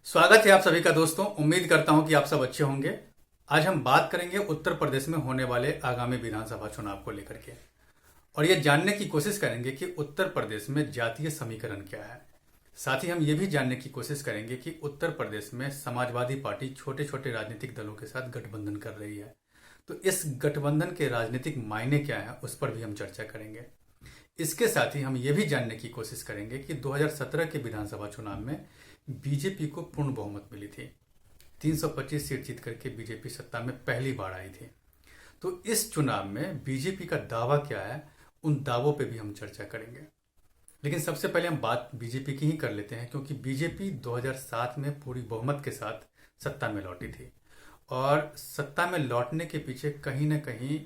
स्वागत है आप सभी का दोस्तों। उम्मीद करता हूं कि आप सब अच्छे होंगे। आज हम बात करेंगे उत्तर प्रदेश में होने वाले आगामी विधानसभा चुनाव को लेकर के और ये जानने की कोशिश करेंगे कि उत्तर प्रदेश में जातीय समीकरण क्या है। साथ ही हम ये भी जानने की कोशिश करेंगे कि उत्तर प्रदेश में समाजवादी पार्टी छोटे छोटे राजनीतिक दलों के साथ गठबंधन कर रही है, तो इस गठबंधन के राजनीतिक मायने क्या है उस पर भी हम चर्चा करेंगे। इसके साथ ही हम ये भी जानने की कोशिश करेंगे कि 2017 के विधानसभा चुनाव में बीजेपी को पूर्ण बहुमत मिली थी। 325 सीट जीत करके बीजेपी सत्ता में पहली बार आई थी। तो इस चुनाव में बीजेपी का दावा क्या है, उन दावों पे भी हम चर्चा करेंगे। लेकिन सबसे पहले हम बात बीजेपी की ही कर लेते हैं, क्योंकि बीजेपी 2007 में पूरी बहुमत के साथ सत्ता में लौटी थी और सत्ता में लौटने के पीछे कहीं ना कहीं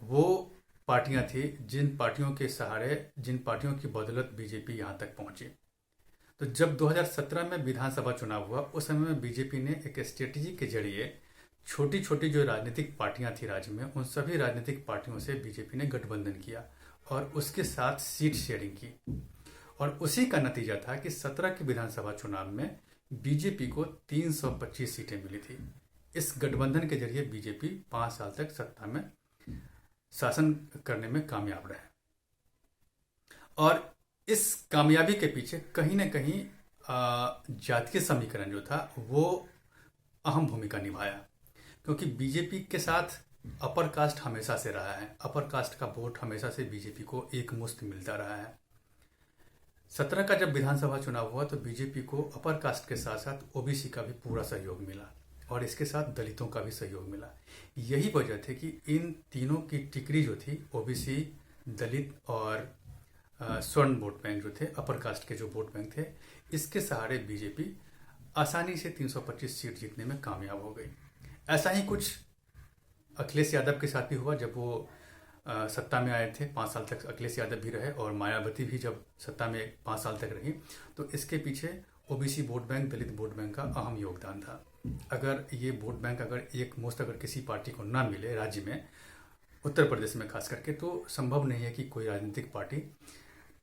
वो पार्टियां थी जिन पार्टियों के सहारे, जिन पार्टियों की बदौलत बीजेपी यहां तक पहुंची। तो जब 2017 में विधानसभा चुनाव हुआ उस समय में बीजेपी ने एक स्ट्रेटेजी के जरिए छोटी छोटी जो राजनीतिक पार्टियां थी राज्य में, उन सभी राजनीतिक पार्टियों से बीजेपी ने गठबंधन किया और उसके साथ सीट शेयरिंग की। और उसी का नतीजा था कि 17 के विधानसभा चुनाव में बीजेपी को 325 सीटें मिली थी। इस गठबंधन के जरिए बीजेपी 5 साल तक सत्ता में शासन करने में कामयाब रहे और इस कामयाबी के पीछे कहीं ना कहीं जातीय समीकरण जो था वो अहम भूमिका निभाया, क्योंकि बीजेपी के साथ अपर कास्ट हमेशा से रहा है। अपर कास्ट का वोट हमेशा से बीजेपी को एक मुश्त मिलता रहा है। 17 का जब विधानसभा चुनाव हुआ तो बीजेपी को अपर कास्ट के साथ साथ ओबीसी का भी पूरा सहयोग मिला और इसके साथ दलितों का भी सहयोग मिला। यही वजह थी कि इन तीनों की टिकरी जो थी, ओबीसी, दलित और स्वर्ण वोट बैंक जो थे, अपर कास्ट के जो वोट बैंक थे, इसके सहारे बीजेपी आसानी से 325 सीट जीतने में कामयाब हो गई। ऐसा ही कुछ अखिलेश यादव के साथ भी हुआ। जब वो सत्ता में आए थे 5 साल तक अखिलेश यादव भी रहे और मायावती भी जब सत्ता में 5 साल तक रही, तो इसके पीछे ओबीसी वोट बैंक, दलित वोट बैंक का अहम योगदान था। अगर ये वोट बैंक अगर किसी पार्टी को ना मिले राज्य में, उत्तर प्रदेश में खास करके, तो संभव नहीं है कि कोई राजनीतिक पार्टी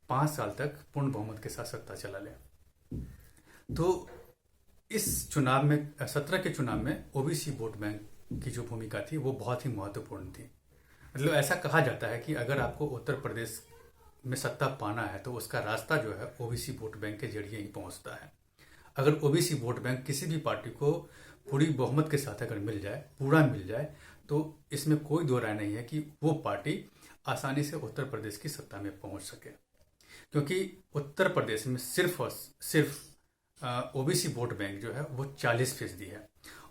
5 साल तक पूर्ण बहुमत के साथ सत्ता चला ले। तो इस चुनाव में, 17 के चुनाव में ओबीसी वोट बैंक की जो भूमिका थी वो बहुत ही महत्वपूर्ण थी। मतलब ऐसा कहा जाता है कि अगर आपको उत्तर प्रदेश में सत्ता पाना है तो उसका रास्ता जो है ओबीसी वोट बैंक के जरिए ही पहुंचता है। अगर ओबीसी वोट बैंक किसी भी पार्टी को पूरी बहुमत के साथ अगर मिल जाए, पूरा मिल जाए, तो इसमें कोई दो राय नहीं है कि वो पार्टी आसानी से उत्तर प्रदेश की सत्ता में पहुंच सके। क्योंकि उत्तर प्रदेश में सिर्फ और सिर्फ ओबीसी वोट बैंक जो है वो 40% है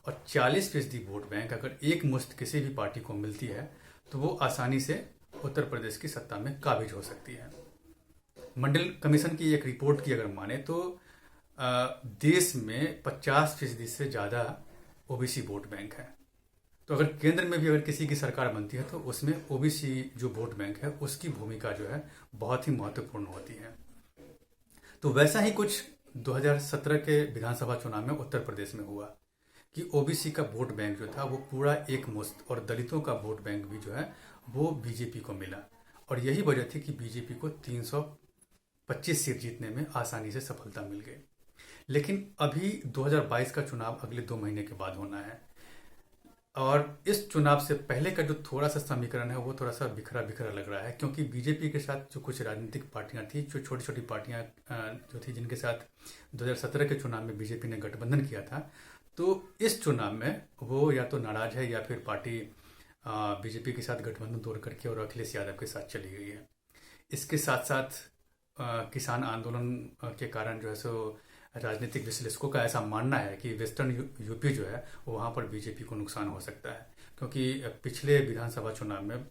और 40% वोट बैंक अगर एक मुश्त किसी भी पार्टी को मिलती है तो वो आसानी से उत्तर प्रदेश की सत्ता में काबिज हो सकती है। मंडल कमीशन की एक रिपोर्ट की अगर माने तो देश में 50% से ज़्यादा ओबीसी वोट बैंक है। तो अगर केंद्र में भी अगर किसी की सरकार बनती है तो उसमें ओबीसी जो वोट बैंक है उसकी भूमिका जो है बहुत ही महत्वपूर्ण होती है। तो वैसा ही कुछ 2017 के विधानसभा चुनाव में उत्तर प्रदेश में हुआ कि ओबीसी का वोट बैंक जो था वो पूरा एक मुश्त और दलितों का वोट बैंक भी जो है वो बीजेपी को मिला और यही वजह थी कि बीजेपी को 325 सीट जीतने में आसानी से सफलता मिल गई। लेकिन अभी 2022 का चुनाव अगले 2 महीने के बाद होना है और इस चुनाव से पहले का जो थोड़ा सा समीकरण है वो थोड़ा सा बिखरा बिखरा लग रहा है, क्योंकि बीजेपी के साथ जो कुछ राजनीतिक पार्टियां थी, जो छोटी छोटी पार्टियां जो थी, जिनके साथ 2017 के चुनाव में बीजेपी ने गठबंधन किया था, तो इस चुनाव में वो या तो नाराज है या फिर पार्टी बीजेपी के साथ गठबंधन तोड़ करके और अखिलेश यादव के साथ चली गई है। इसके साथ साथ किसान आंदोलन के कारण जो है सो राजनीतिक विश्लेषकों का ऐसा मानना है कि वेस्टर्न यूपी जो है वहाँ पर बीजेपी को नुकसान हो सकता है, क्योंकि पिछले विधानसभा चुनाव में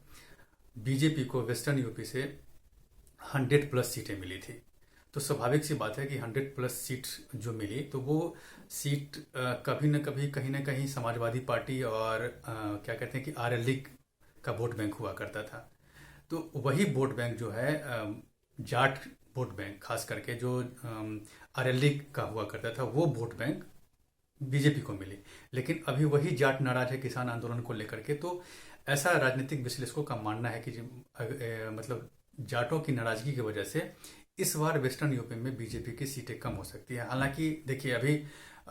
बीजेपी को वेस्टर्न यूपी से 100+ सीटें मिली थी। तो स्वाभाविक सी बात है कि 100+ सीट जो मिली तो वो सीट कभी न कभी कहीं ना कहीं समाजवादी पार्टी और क्या कहते हैं कि आरएलडी का वोट बैंक हुआ करता था। तो वही वोट बैंक जो है जाट वोट बैंक, खास करके जो आरएलडी का हुआ करता था, वो वोट बैंक बीजेपी को मिली। लेकिन अभी वही जाट नाराज है किसान आंदोलन को लेकर के। तो ऐसा राजनीतिक विश्लेषकों का मानना है कि मतलब जाटों की नाराजगी की वजह से इस बार वेस्टर्न यूपी में बीजेपी की सीटें कम हो सकती है। हालांकि देखिए अभी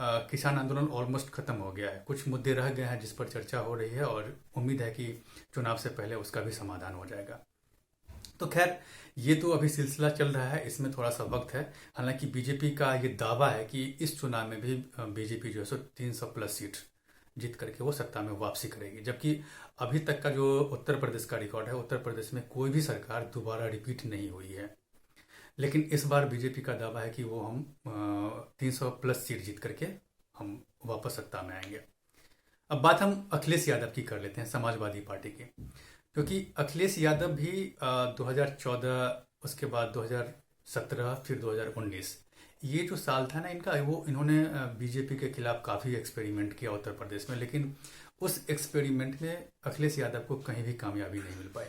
किसान आंदोलन ऑलमोस्ट खत्म हो गया है। कुछ मुद्दे रह गए हैं जिस पर चर्चा हो रही है और उम्मीद है कि चुनाव से पहले उसका भी समाधान हो जाएगा। तो खैर, ये तो अभी सिलसिला चल रहा है, इसमें थोड़ा सा वक्त है। हालांकि बीजेपी का ये दावा है कि इस चुनाव में भी बीजेपी जो है सो 300 प्लस सीट जीत करके वो सत्ता में वापसी करेगी। जबकि अभी तक का जो उत्तर प्रदेश का रिकॉर्ड है, उत्तर प्रदेश में कोई भी सरकार दोबारा रिपीट नहीं हुई है। लेकिन इस बार बीजेपी का दावा है कि वो हम 300 प्लस सीट जीत करके हम वापस सत्ता में आएंगे। अब बात हम अखिलेश यादव की कर लेते हैं, समाजवादी पार्टी की। क्योंकि अखिलेश यादव भी 2014, उसके बाद 2017, फिर 2019, ये जो साल था ना इनका, वो इन्होंने बीजेपी के खिलाफ काफ़ी एक्सपेरिमेंट किया उत्तर प्रदेश में। लेकिन उस एक्सपेरिमेंट में अखिलेश यादव को कहीं भी कामयाबी नहीं मिल पाई।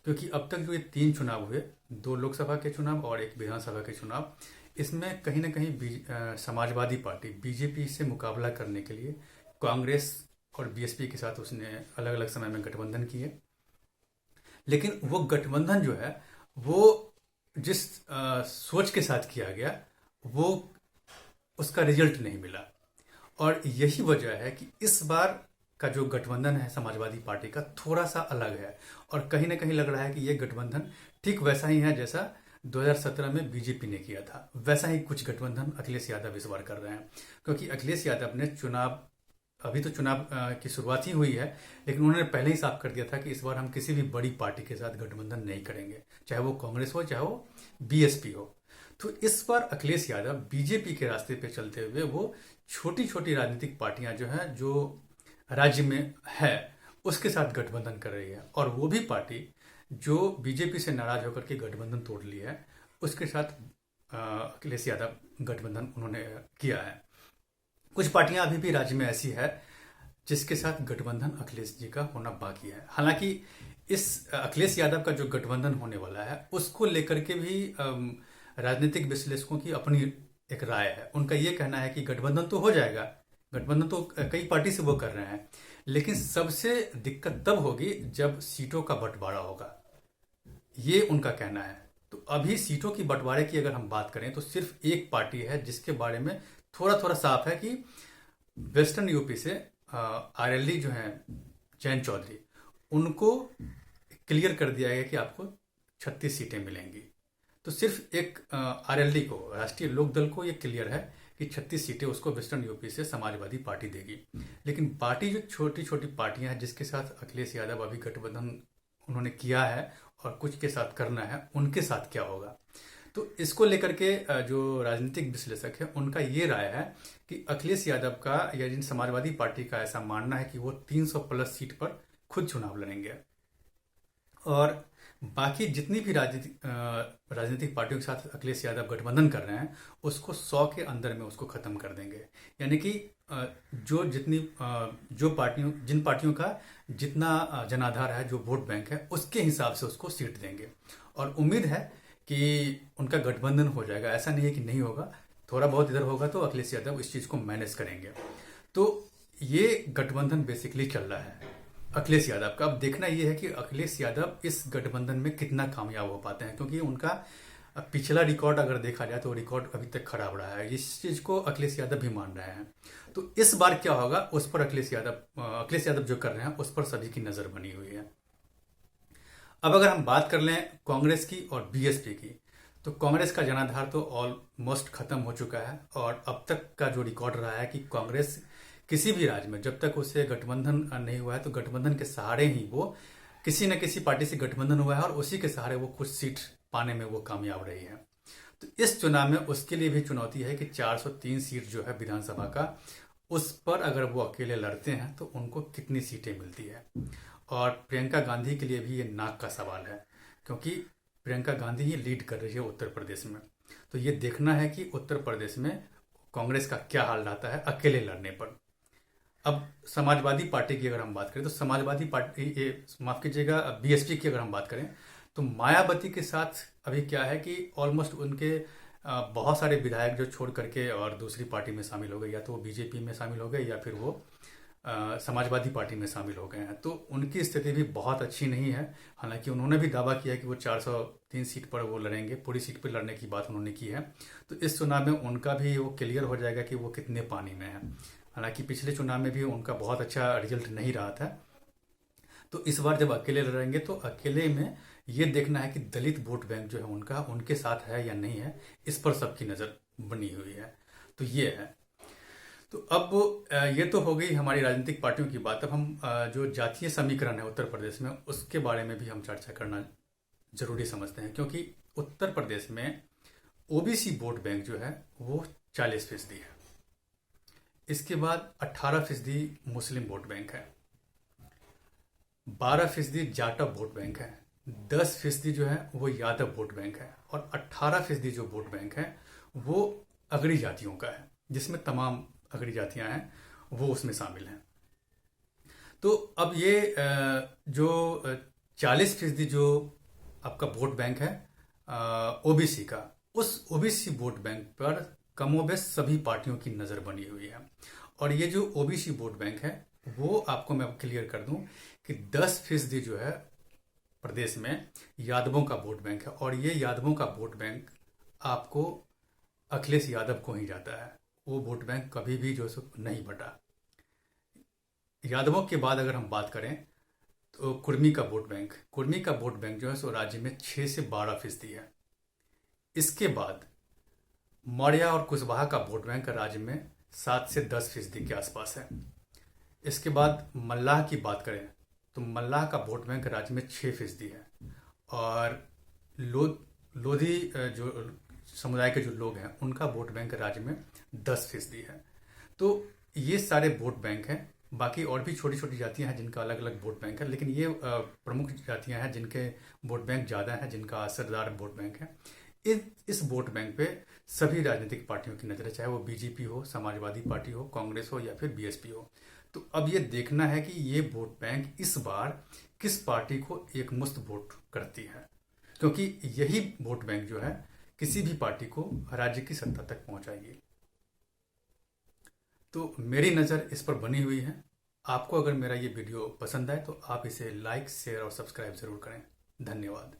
क्योंकि अब तक जो ये 3 चुनाव हुए, 2 लोकसभा के चुनाव और 1 विधानसभा के चुनाव, इसमें कहीं ना कहीं समाजवादी पार्टी बीजेपी से मुकाबला करने के लिए कांग्रेस और बीएसपी के साथ उसने अलग अलग समय में गठबंधन किए। लेकिन वो गठबंधन जो है वो जिस सोच के साथ किया गया, वो उसका रिजल्ट नहीं मिला। और यही वजह है कि इस बार का जो गठबंधन है समाजवादी पार्टी का, थोड़ा सा अलग है। और कहीं ना कहीं लग रहा है कि ये गठबंधन ठीक वैसा ही है जैसा 2017 में बीजेपी ने किया था। वैसा ही कुछ गठबंधन अखिलेश यादव इस बार कर रहे हैं। क्योंकि अखिलेश यादव ने अभी तो चुनाव की शुरुआत ही हुई है, लेकिन उन्होंने पहले ही साफ कर दिया था कि इस बार हम किसी भी बड़ी पार्टी के साथ गठबंधन नहीं करेंगे, चाहे वो कांग्रेस हो चाहे वो बीएसपी हो। तो इस बार अखिलेश यादव बीजेपी के रास्ते पे चलते हुए वो छोटी छोटी राजनीतिक पार्टियां जो हैं, जो राज्य में है, उसके साथ गठबंधन कर रही है। और वो भी पार्टी जो बीजेपी से नाराज होकर के गठबंधन तोड़ ली है, उसके साथ अखिलेश यादव गठबंधन उन्होंने किया है। कुछ पार्टियां अभी भी राज्य में ऐसी है जिसके साथ गठबंधन अखिलेश जी का होना बाकी है। हालांकि इस अखिलेश यादव का जो गठबंधन होने वाला है, उसको लेकर के भी राजनीतिक विश्लेषकों की अपनी एक राय है। उनका ये कहना है कि गठबंधन तो हो जाएगा, गठबंधन तो कई पार्टी से वो कर रहे हैं, लेकिन सबसे दिक्कत तब होगी जब सीटों का बंटवारा होगा, ये उनका कहना है। तो अभी सीटों की बंटवारे की अगर हम बात करें तो सिर्फ एक पार्टी है जिसके बारे में थोड़ा थोड़ा साफ है कि वेस्टर्न यूपी से आरएलडी जो है जयंत चौधरी, उनको क्लियर कर दिया गया कि आपको 36 सीटें मिलेंगी। तो सिर्फ एक आरएलडी को, राष्ट्रीय लोकदल को, ये क्लियर है कि 36 सीटें उसको वेस्टर्न यूपी से समाजवादी पार्टी देगी। लेकिन पार्टी जो छोटी छोटी पार्टियां हैं जिसके साथ अखिलेश यादव अभी गठबंधन उन्होंने किया है और कुछ के साथ करना है, उनके साथ क्या होगा। तो इसको लेकर के जो राजनीतिक विश्लेषक है उनका ये राय है कि अखिलेश यादव का या जिन समाजवादी पार्टी का ऐसा मानना है कि वो 300 प्लस सीट पर खुद चुनाव लड़ेंगे और बाकी जितनी भी राजनीतिक पार्टियों के साथ अखिलेश यादव गठबंधन कर रहे हैं उसको 100 के अंदर में उसको खत्म कर देंगे। यानी कि जिन पार्टियों का जितना जनाधार है, जो वोट बैंक है, उसके हिसाब से उसको सीट देंगे। और उम्मीद है कि उनका गठबंधन हो जाएगा। ऐसा नहीं है कि नहीं होगा, थोड़ा बहुत इधर होगा तो अखिलेश यादव इस चीज को मैनेज करेंगे। तो ये गठबंधन बेसिकली चल रहा है अखिलेश यादव का। अब देखना यह है कि अखिलेश यादव इस गठबंधन में कितना कामयाब हो पाते हैं, क्योंकि उनका पिछला रिकॉर्ड अगर देखा जाए तो रिकॉर्ड अभी तक खराब रहा है। इस चीज को अखिलेश यादव भी मान रहे हैं। तो इस बार क्या होगा उस पर अखिलेश यादव जो कर रहे हैं उस पर सभी की नजर बनी हुई है। अब अगर हम बात कर लें कांग्रेस की और बीएसपी की, तो कांग्रेस का जनाधार तो ऑलमोस्ट खत्म हो चुका है। और अब तक का जो रिकॉर्ड रहा है कि कांग्रेस किसी भी राज्य में जब तक उसे गठबंधन नहीं हुआ है तो गठबंधन के सहारे ही वो किसी न किसी पार्टी से गठबंधन हुआ है और उसी के सहारे वो कुछ सीट पाने में वो कामयाब रही है। तो इस चुनाव में उसके लिए भी चुनौती है कि 403 सीट जो है विधानसभा का, उस पर अगर वो अकेले लड़ते हैं तो उनको कितनी सीटें मिलती है। और प्रियंका गांधी के लिए भी ये नाक का सवाल है, क्योंकि प्रियंका गांधी ही लीड कर रही है उत्तर प्रदेश में। तो ये देखना है कि उत्तर प्रदेश में कांग्रेस का क्या हाल रहता है अकेले लड़ने पर। अब समाजवादी पार्टी की अगर हम बात करें तो समाजवादी पार्टी, माफ कीजिएगा, बीएसपी की अगर हम बात करें तो मायावती के साथ अभी क्या है कि ऑलमोस्ट उनके बहुत सारे विधायक जो छोड़ करके और दूसरी पार्टी में शामिल हो गए, या तो वो बीजेपी में शामिल हो गए या फिर वो समाजवादी पार्टी में शामिल हो गए हैं, तो उनकी स्थिति भी बहुत अच्छी नहीं है। हालांकि उन्होंने भी दावा किया कि वो 403 सीट पर वो लड़ेंगे, पूरी सीट पर लड़ने की बात उन्होंने की है। तो इस चुनाव में उनका भी वो क्लियर हो जाएगा कि वो कितने पानी में है। हालांकि पिछले चुनाव में भी उनका बहुत अच्छा रिजल्ट नहीं रहा था। तो इस बार जब अकेले लड़ेंगे तो अकेले में ये देखना है कि दलित वोट बैंक जो है उनका उनके साथ है या नहीं है, इस पर सबकी नज़र बनी हुई है। तो ये है। तो अब ये तो हो गई हमारी राजनीतिक पार्टियों की बात। अब हम जो जातीय समीकरण है उत्तर प्रदेश में, उसके बारे में भी हम चर्चा करना जरूरी समझते हैं, क्योंकि उत्तर प्रदेश में ओबीसी वोट बैंक जो है वो 40% है। इसके बाद 18% मुस्लिम वोट बैंक है, 12% जाटव वोट बैंक है, 10% जो है वो यादव वोट बैंक है, और 18% जो वोट बैंक है वो अगड़ी जातियों का है, जिसमें तमाम अगड़ी जातियां हैं वो उसमें शामिल हैं। तो अब ये जो 40% जो आपका वोट बैंक है ओबीसी का, उस ओबीसी वोट बैंक पर कमोबेश सभी पार्टियों की नज़र बनी हुई है। और ये जो ओबीसी वोट बैंक है वो आपको मैं क्लियर कर दूं कि 10% जो है प्रदेश में यादवों का वोट बैंक है, और ये यादवों का वोट बैंक आपको अखिलेश यादव को ही जाता है। वो वोट बैंक कभी भी जो नहीं बटा। यादवों के बाद अगर हम बात करें तो कुर्मी का वोट बैंक जो है सो राज्य में 6 से 12% है। इसके बाद मौर्य और कुशवाहा का वोट बैंक राज्य में 7 से 10% के आसपास है। इसके बाद मल्लाह की बात करें तो मल्लाह का वोट बैंक राज्य में 6% है, और लोधी जो समुदाय के जो लोग हैं उनका वोट बैंक राज्य में 10% है। तो ये सारे वोट बैंक हैं। बाकी और भी छोटी छोटी जातियां हैं जिनका अलग अलग वोट बैंक है, लेकिन ये प्रमुख जातियां हैं जिनके वोट बैंक ज़्यादा हैं, जिनका असरदार वोट बैंक है। इस वोट बैंक पे सभी राजनीतिक पार्टियों की नज़र है, चाहे वो बीजेपी हो, समाजवादी पार्टी हो, कांग्रेस हो या फिर बीएसपी हो। तो अब ये देखना है कि ये वोट बैंक इस बार किस पार्टी को एकमुश्त वोट करती है, क्योंकि यही वोट बैंक जो है किसी भी पार्टी को राज्य की सत्ता तक पहुंचाएगी। तो मेरी नज़र इस पर बनी हुई है। आपको अगर मेरा ये वीडियो पसंद आए तो आप इसे लाइक, शेयर और सब्सक्राइब जरूर करें। धन्यवाद।